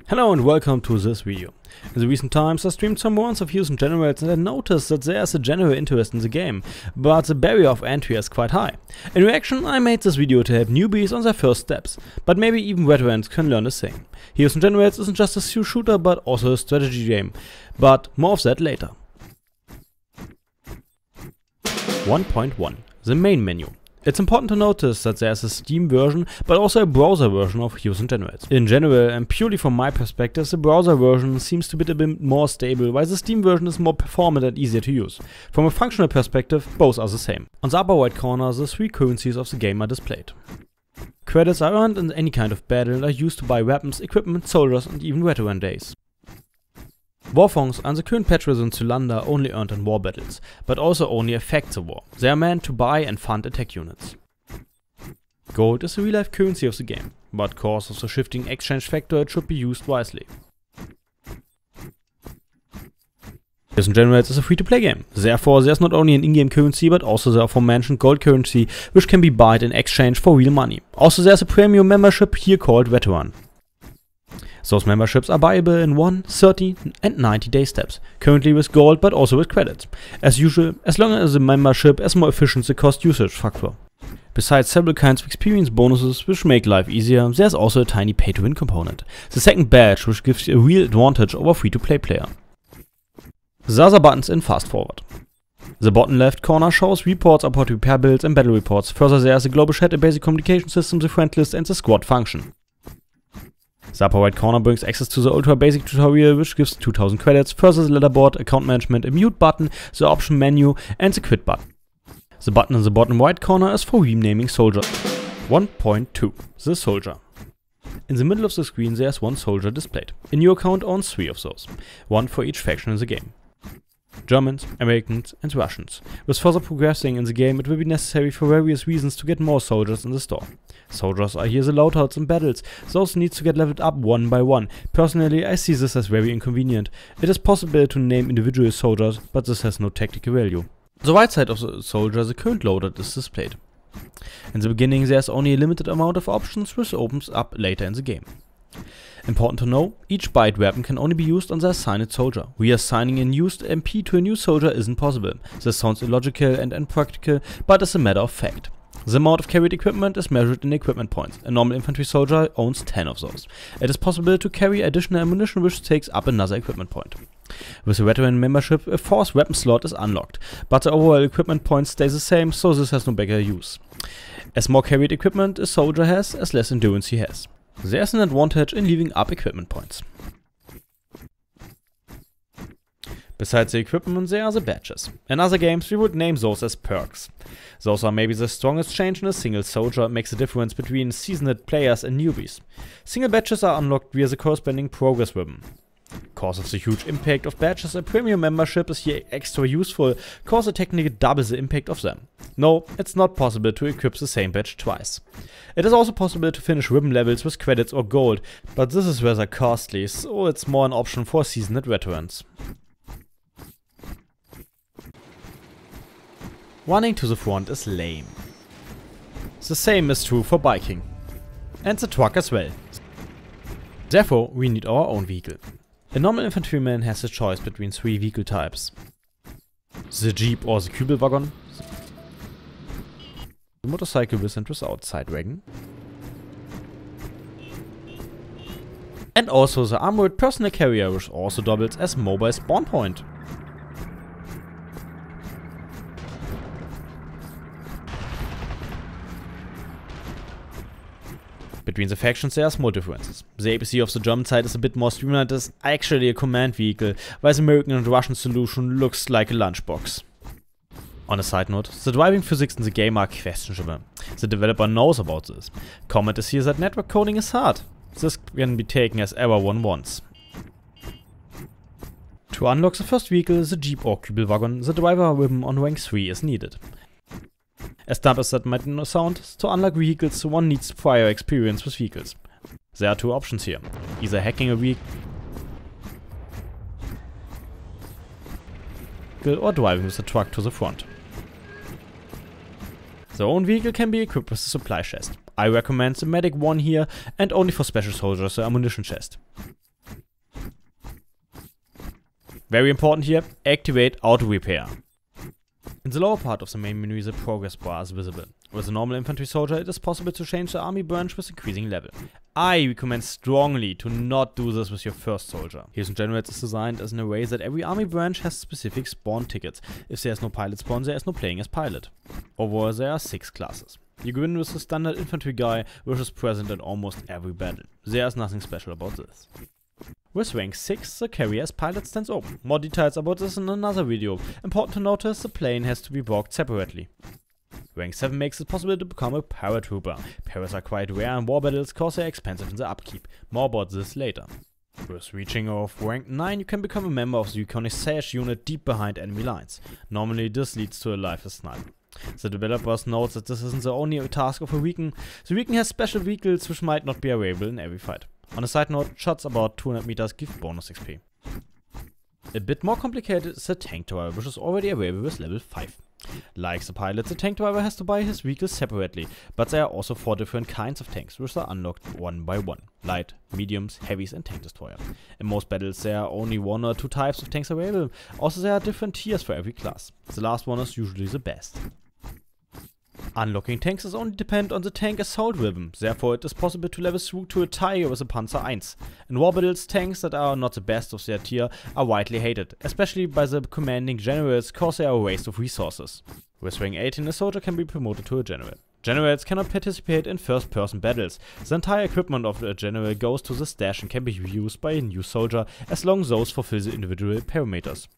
Hello and welcome to this video. In the recent times I streamed some rounds of Houston Generals and I noticed that there is a general interest in the game, but the barrier of entry is quite high. In reaction I made this video to help newbies on their first steps, but maybe even veterans can learn the same. Houston Generals isn't just a shooter but also a strategy game, but more of that later. 1.1. The main menu. It's important to notice that there's a Steam version, but also a browser version of Houston Generals. In general, and purely from my perspective, the browser version seems to be a bit more stable, while the Steam version is more performant and easier to use. From a functional perspective, both are the same. On the upper right corner, the three currencies of the game are displayed. Credits are earned in any kind of battle and are used to buy weapons, equipment, soldiers and even veteran days. Warfonds are in the current patch version Cylinder only earned in war battles, but also only affect the war. They are meant to buy and fund attack units. Gold is the real life currency of the game, but because of the shifting exchange factor it should be used wisely. Houston Generals is a free-to-play game, therefore there's not only an in-game currency but also the aforementioned gold currency which can be bought in exchange for real money. Also there's a premium membership here called Veteran. Those memberships are buyable in 1, 30 and 90 day steps, currently with gold but also with credits. As usual, as long as the membership is more efficient the cost usage factor. Besides several kinds of experience bonuses which make life easier, there's also a tiny pay to win component. The second badge which gives you a real advantage over free to play player. The other buttons in fast forward. The bottom left corner shows reports about repair builds and battle reports. Further there is a global chat, a basic communication system, the friend list and the squad function. The upper right corner brings access to the ultra basic tutorial which gives 2000 credits, further the leaderboard, account management, a mute button, the option menu and the quit button. The button in the bottom right corner is for renaming soldiers. 1.2. The soldier. In the middle of the screen there is one soldier displayed. A new account owns 3 of those, one for each faction in the game. Germans, Americans and Russians. With further progressing in the game it will be necessary for various reasons to get more soldiers in the store. Soldiers are here the loadouts in battles, those needs to get leveled up one by one. Personally I see this as very inconvenient. It is possible to name individual soldiers, but this has no tactical value. On the right side of the soldier the current loadout is displayed. In the beginning there is only a limited amount of options which opens up later in the game. Important to know, each byte weapon can only be used on the assigned soldier. Reassigning a used MP to a new soldier isn't possible. This sounds illogical and impractical, but is a matter of fact. The amount of carried equipment is measured in equipment points. A normal infantry soldier owns 10 of those. It is possible to carry additional ammunition which takes up another equipment point. With a veteran membership, a fourth weapon slot is unlocked, but the overall equipment points stay the same, so this has no bigger use. As more carried equipment a soldier has, as less endurance he has. There is an advantage in leaving up equipment points. Besides the equipment there are the badges. In other games we would name those as perks. Those are maybe the strongest change in a single soldier, makes a difference between seasoned players and newbies. Single badges are unlocked via the corresponding progress ribbon. Because of the huge impact of badges, a premium membership is here extra useful, cause it technically doubles the impact of them. No, it's not possible to equip the same badge twice. It is also possible to finish ribbon levels with credits or gold, but this is rather costly, so it's more an option for seasoned veterans. Running to the front is lame. The same is true for biking. And the truck as well. Therefore, we need our own vehicle. A normal infantryman has a choice between 3 vehicle types. The Jeep or the Kübelwagen. The motorcycle with and without side wagon. And also the armored personal carrier which also doubles as mobile spawn point. Between the factions there are small differences. The APC of the German side is a bit more streamlined, is actually a command vehicle, while the American and Russian solution looks like a lunchbox. On a side note, the driving physics in the game are questionable. The developer knows about this. Comment is here that network coding is hard. This can be taken as error one once. To unlock the first vehicle, the Jeep or Kübelwagen, the driver ribbon on rank 3 is needed. As dumb as that might sound, to unlock vehicles one needs prior experience with vehicles. There are 2 options here, either hacking a vehicle or driving with the truck to the front. The own vehicle can be equipped with a supply chest. I recommend the Medic 1 here and only for special soldiers the ammunition chest. Very important here, activate auto repair. In the lower part of the main menu, the progress bar is visible. With a normal infantry soldier, it is possible to change the army branch with increasing level. I recommend strongly to not do this with your first soldier. Heroes and Generals is designed as in a way that every army branch has specific spawn tickets. If there is no pilot spawn, there is no playing as pilot. Overall, there are 6 classes. You go in with the standard infantry guy, which is present in almost every battle. There is nothing special about this. With rank 6, the carrier as pilot stands open. More details about this in another video. Important to notice, the plane has to be walked separately. Rank 7 makes it possible to become a paratrooper. Paras are quite rare in war battles cause they are expensive in the upkeep. More about this later. With reaching of rank 9, you can become a member of the reconnaissance unit deep behind enemy lines. Normally this leads to a lifeless sniper. The developers note that this isn't the only task of a Recon. The Recon has special vehicles which might not be available in every fight. On a side note, shots about 200 meters give bonus XP. A bit more complicated is the tank driver, which is already available with level 5. Like the pilot, the tank driver has to buy his vehicles separately, but there are also 4 different kinds of tanks, which are unlocked one by one. Light, mediums, heavies and tank destroyer. In most battles there are only 1 or 2 types of tanks available, also there are different tiers for every class. The last one is usually the best. Unlocking tanks is only dependent on the tank assault rhythm, therefore it is possible to level through to a Tiger with a Panzer 1. In war battles, tanks that are not the best of their tier are widely hated, especially by the commanding generals cause they are a waste of resources. With rank 18, a soldier can be promoted to a general. Generals cannot participate in first-person battles. The entire equipment of a general goes to the stash and can be used by a new soldier as long as those fulfill the individual parameters.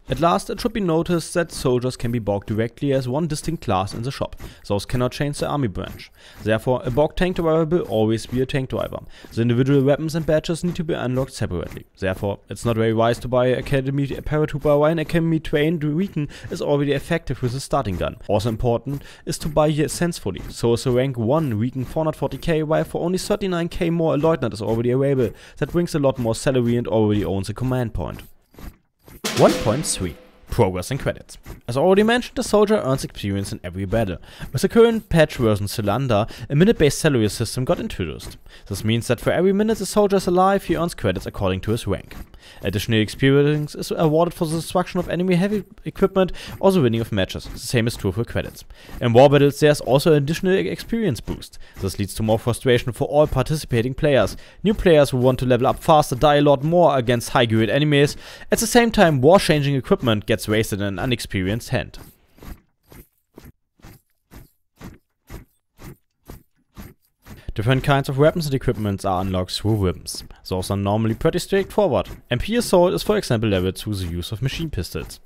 At last, it should be noticed that soldiers can be bought directly as one distinct class in the shop. Those cannot change the army branch. Therefore, a bought tank driver will always be a tank driver. The individual weapons and badges need to be unlocked separately. Therefore, it's not very wise to buy an academy paratrooper while an academy trained Recon is already effective with a starting gun. Also important is to buy here sensefully. So is a rank 1 Recon 440k, while for only 39k more a lieutenant is already available. That brings a lot more salary and already owns a command point. 1.3 Progress and Credits. As already mentioned, the soldier earns experience in every battle. With the current patch version Cylinder, a minute-based salary system got introduced. This means that for every minute the soldier is alive, he earns credits according to his rank. Additional experience is awarded for the destruction of enemy heavy equipment or the winning of matches. The same is true for credits. In war battles there is also an additional experience boost. This leads to more frustration for all participating players. New players who want to level up faster die a lot more against high-grade enemies. At the same time, war-changing equipment gets wasted in an unexperienced hand. Different kinds of weapons and equipments are unlocked through ribbons. Those are normally pretty straightforward. MP Assault is for example leveled through the use of machine pistols.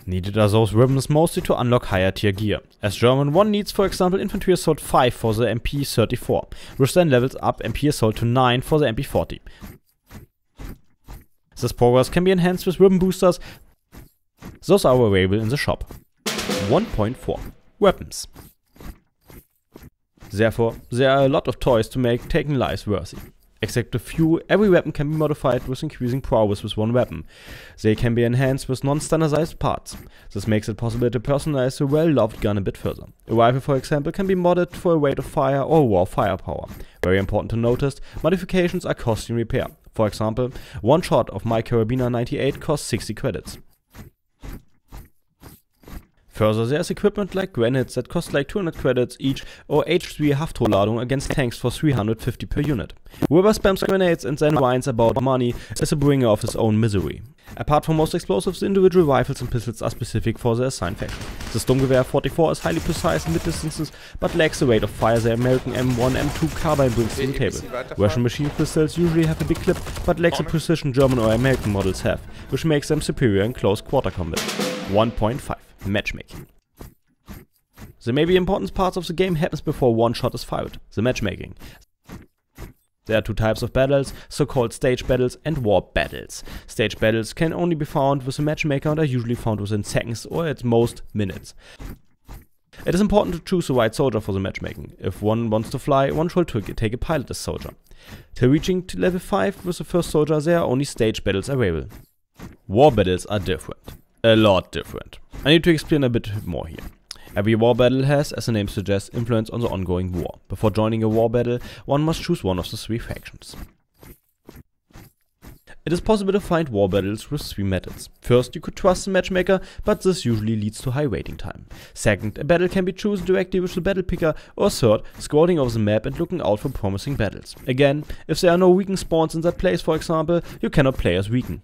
Needed are those ribbons mostly to unlock higher tier gear. As German, one needs for example Infantry Assault 5 for the MP34, which then levels up MP Assault to 9 for the MP40. This progress can be enhanced with ribbon boosters. Those are available in the shop. 1.4 Weapons. Therefore, there are a lot of toys to make taking lives worthy. Except a few, every weapon can be modified with increasing prowess with one weapon. They can be enhanced with non-standardized parts. This makes it possible to personalize a well-loved gun a bit further. A rifle, for example, can be modded for a rate of fire or raw firepower. Very important to notice, modifications are costly in repair. For example, one shot of my Carabiner 98 costs 60 credits. Further, there's equipment like grenades that cost like 200 credits each, or H3 Haftorladung against tanks for 350 per unit. Whoever spams grenades and then whines about money is a bringer of his own misery. Apart from most explosives, the individual rifles and pistols are specific for their assigned faction. The Sturmgewehr 44 is highly precise in mid-distances, but lacks the rate of fire the American M1 M2 carbine brings to the table. Russian machine pistols usually have a big clip, but lacks the precision German or American models have, which makes them superior in close quarter combat. 1.5 Matchmaking. The maybe important parts of the game happens before one shot is fired, the matchmaking. There are 2 types of battles, so-called stage battles and war battles. Stage battles can only be found with a matchmaker and are usually found within seconds or at most minutes. It is important to choose the right soldier for the matchmaking. If one wants to fly, one should take a pilot as soldier. Till reaching to level 5 with the first soldier, there are only stage battles available. War battles are different. A lot different. I need to explain a bit more here. Every war battle has, as the name suggests, influence on the ongoing war. Before joining a war battle, one must choose one of the 3 factions. It is possible to find war battles with 3 methods. First, you could trust the matchmaker, but this usually leads to high waiting time. Second, a battle can be chosen directly with the battle picker, or third, scrolling over the map and looking out for promising battles. Again, if there are no weaken spawns in that place, for example, you cannot play as weaken.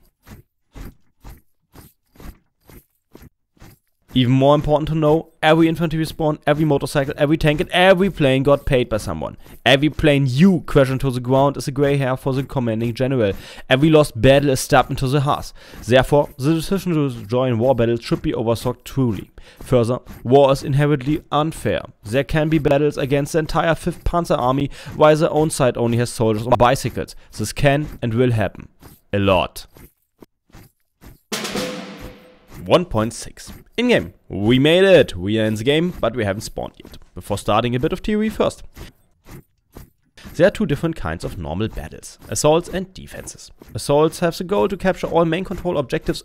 Even more important to know, every infantry spawn, every motorcycle, every tank and every plane got paid by someone. Every plane you crash into the ground is a grey hair for the commanding general. Every lost battle is stabbed into the heart. Therefore, the decision to join war battles should be overthought truly. Further, war is inherently unfair. There can be battles against the entire 5th Panzer Army while their own side only has soldiers on bicycles. This can and will happen. A lot. 1.6. In-game. We made it! We are in the game, but we haven't spawned yet. Before starting, a bit of theory first. There are 2 different kinds of normal battles, assaults and defenses. Assaults have the goal to capture all main control objectives.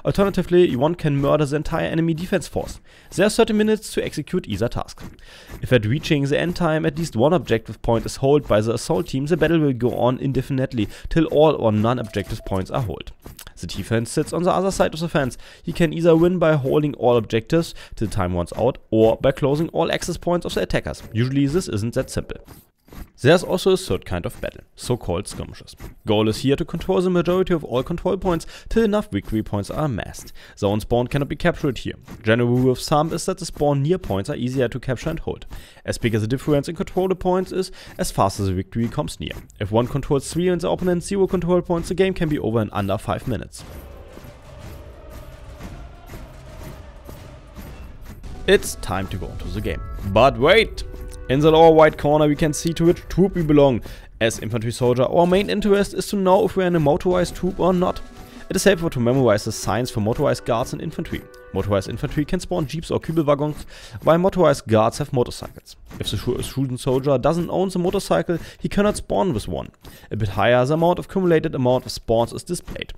Alternatively, one can murder the entire enemy defense force. There are 30 minutes to execute either task. If at reaching the end time at least one objective point is held by the assault team, the battle will go on indefinitely till all or none objective points are held. The defense sits on the other side of the fence. He can either win by holding all objectives till time runs out, or by closing all access points of the attackers. Usually this isn't that simple. There's also a third kind of battle, so-called skirmishes. Goal is here to control the majority of all control points till enough victory points are amassed. Zone spawn cannot be captured here. General rule of thumb is that the spawn near points are easier to capture and hold. As big as the difference in control points is, as fast as the victory comes near. If one controls 3 and the opponent 0 control points, the game can be over in under 5 minutes. It's time to go into the game. But wait! In the lower right corner we can see to which troop we belong. As infantry soldier, our main interest is to know if we are in a motorized troop or not. It is helpful to memorize the signs for motorized guards and infantry. Motorized infantry can spawn jeeps or Kübelwaggons, while motorized guards have motorcycles. If the student soldier doesn't own the motorcycle, he cannot spawn with one. A bit higher, the accumulated amount of spawns is displayed.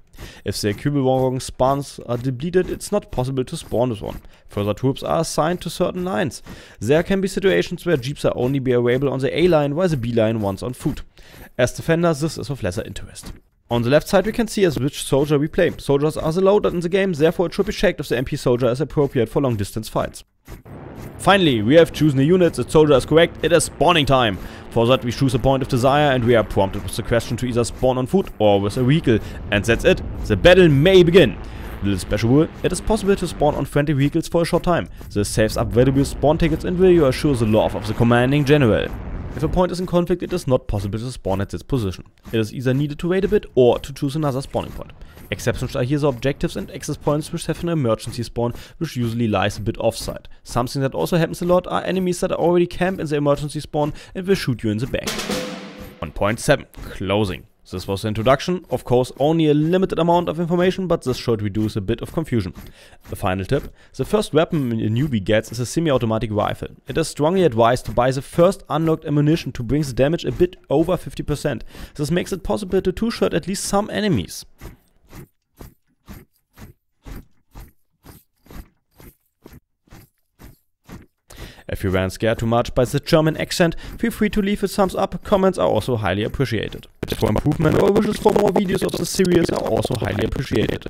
If the Kübelwaggon spawns are depleted, it's not possible to spawn with one. Further troops are assigned to certain lines. There can be situations where jeeps are only be available on the A line, while the B line ones on foot. As defenders, this is of lesser interest. On the left side we can see as which soldier we play. Soldiers are the loadout in the game, therefore it should be checked if the MP soldier is appropriate for long distance fights. Finally, we have chosen a unit, the soldier is correct, it is spawning time. For that we choose a point of desire and we are prompted with the question to either spawn on foot or with a vehicle. And that's it, the battle may begin. Little special rule, it is possible to spawn on friendly vehicles for a short time. This saves up valuable spawn tickets and will assure the love of the commanding general. If a point is in conflict, it is not possible to spawn at this position. It is either needed to wait a bit or to choose another spawning point. Exceptions are here the objectives and access points which have an emergency spawn, which usually lies a bit offside. Something that also happens a lot are enemies that are already camped in the emergency spawn and will shoot you in the back. 1.7. Closing. This was the introduction, of course only a limited amount of information, but this should reduce a bit of confusion. The final tip, the first weapon a newbie gets is a semi-automatic rifle. It is strongly advised to buy the first unlocked ammunition to bring the damage a bit over 50%. This makes it possible to two-shot at least some enemies. If you weren't scared too much by the German accent, feel free to leave a thumbs up, comments are also highly appreciated. For improvement or wishes for more videos of the series are also highly appreciated.